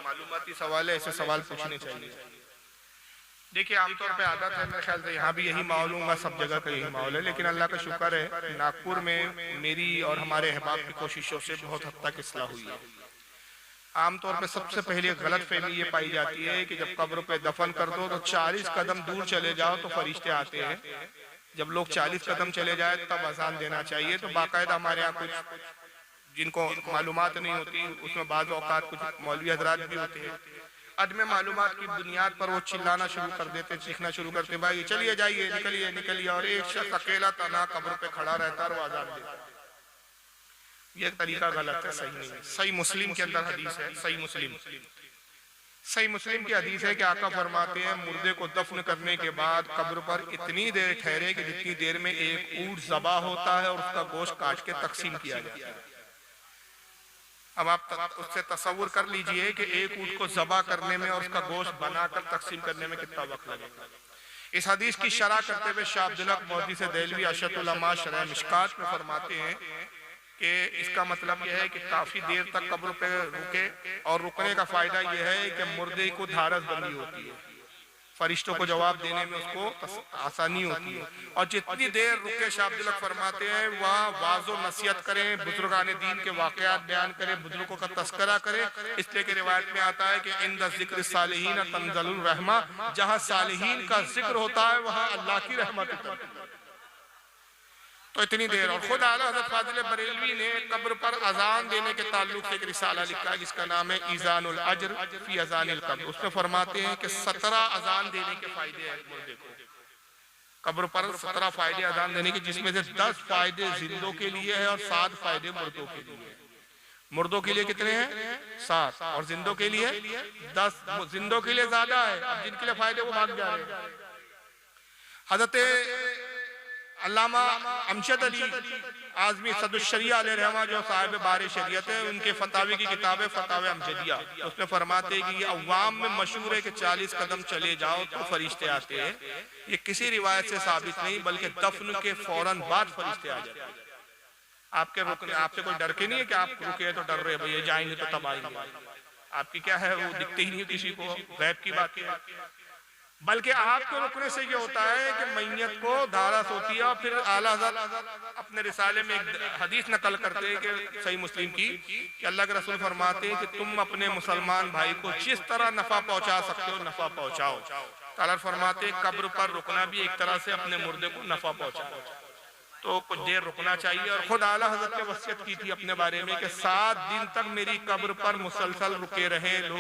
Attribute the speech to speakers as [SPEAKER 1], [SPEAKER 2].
[SPEAKER 1] मालूमाती सवाल है, ऐसे सवाल पूछने चाहिए। देखिए आमतौर पे आदत है, मेरे ख्याल से यहाँ भी यही माहौल होगा, सब जगह का यही माहौल है, लेकिन अल्लाह का शुक्र है नागपुर में मेरी और हमारे अहबाब की कोशिशों से बहुत हद तक इस्लाह हुई है। आमतौर पे सबसे पहले गलत फहमी ये पाई जाती है कि जब कब्र पे दफन कर दो तो 40 कदम दूर चले जाओ तो फरिश्ते आते हैं। जब लोग 40 कदम चले जाए तब अजान देना चाहिए। तो बाकायदा हमारे यहाँ कुछ जिनको मालूमात नहीं होती, उसमें बाज़ औक़ात कुछ मौलवी हजरात भी होते हैं, अदम मालूमात की बुनियाद पर वो चिल्लाना शुरू कर देते, चीखना शुरू करते, भाई चलिए जाइए, निकलिए निकलिए, और एक शख्स अकेला तना कब्र पे खड़ा रहता है और वो अजान देता है। ये तरीका गलत है, सही नहीं है। सही मुस्लिम के अंदर हदीस है, सही मुस्लिम की हदीस है कि आका फरमाते हैं मुर्दे को दफन करने के बाद कब्र पर इतनी देर ठहरे कि जितनी देर में एक ऊंट ज़बा होता है और उसका गोश्त काट के तकसीम किया जाता है। अब आप उससे तसव्वुर कर लीजिए कि एक ऊंट को ज़बा करने में और उसका गोश्त बनाकर तकसीम करने में कितना वक्त लगेगा। इस हदीस की शरह करते हुए शाह अब्दुल हक मुहद्दिस देलवी अशरतुल उलमा शरह मिशकात में फरमाते हैं कि इसका मतलब यह है कि काफी देर तक कब्र पे रुके, और रुकने का फायदा यह है कि मुर्दे को धारस बंदी होती है, फरिश्तों को जवाब देने में उसको आसानी होती है। और जितनी देर रुके, शाह अब्दुल हक फरमाते हैं, वह वाज़ो नसीहत करें, बुजुर्गान दीन के वाक़यात बयान करें, बुजुर्गों का तस्करा करें। इसलिए कि रिवायत में आता है कि इंद ज़िक्र सालिहीन तंज़लुर रहमा, जहाँ सालिहीन का जिक्र होता है वहाँ अल्लाह की रहमत होती है। तो इतनी देर, और खुद आला हज़रत फाज़िल बरेलवी ने कब्र पर अजान देने के ताल्लुक से एक रिसाला लिखा है जिसका नाम है ईज़ानुल अज्र फी अज़ानिल कब्र। उसमें फरमाते हैं कि 17 अजान देने के फायदे हैं मुर्दे को। कब्र पर 17 फायदे अजान देने के, जिसमें से 10 फायदे जिंदों के लिए है और 7 फायदे मुर्दों के लिए। मुर्दों के लिए कितने हैं? 7, और जिंदों के लिए 10। जिंदों के लिए ज्यादा है, अब जिनके लिए फायदे वो भाग जा रहे हैं। हज़रत अल्लामा अमजद अली आज़मी सदुश्शरिया अलैहि रहमा जो साहिब बारे शरीयत है, उनके फतावे की किताब है फतावे अमजदिया, उसमें फरमाते हैं कि ये अवाम में मशहूर है कि 40 कदम चले जाओ तो फरिश्ते आते हैं। ये किसी रिवायत से साबित नहीं, बल्कि दफन के फौरन बाद फरिश्ते आ जाते हैं। आपके रुकने, आपसे कोई डर के नहीं है कि आप रुके तो डर रहे भैया जाएंगे तो तब आएंगे, आपकी क्या है, वो दिखते ही नहीं किसी को, गैब की बात है। बल्कि आपके रुकने से ये होता है कि मैयत को धारस होती है। और फिर आला हज़रत अपने रिसाले में एक हदीस नकल करते हैं कि सही मुस्लिम की, कि अल्लाह के रसूल फरमाते हैं कि तुम अपने मुसलमान भाई को जिस तरह नफा पहुंचा सकते हो नफा पहुंचाओ। ताला फरमाते हैं कब्र पर रुकना भी एक तरह से अपने मुर्दे को नफा पहुंचाओ, तो कुछ देर रुकना चाहिए। और खुद आला हज़रत ने वसीयत की थी अपने बारे में कि 7 दिन तक मेरी कब्र पर मुसलसल रुके रहे लोग।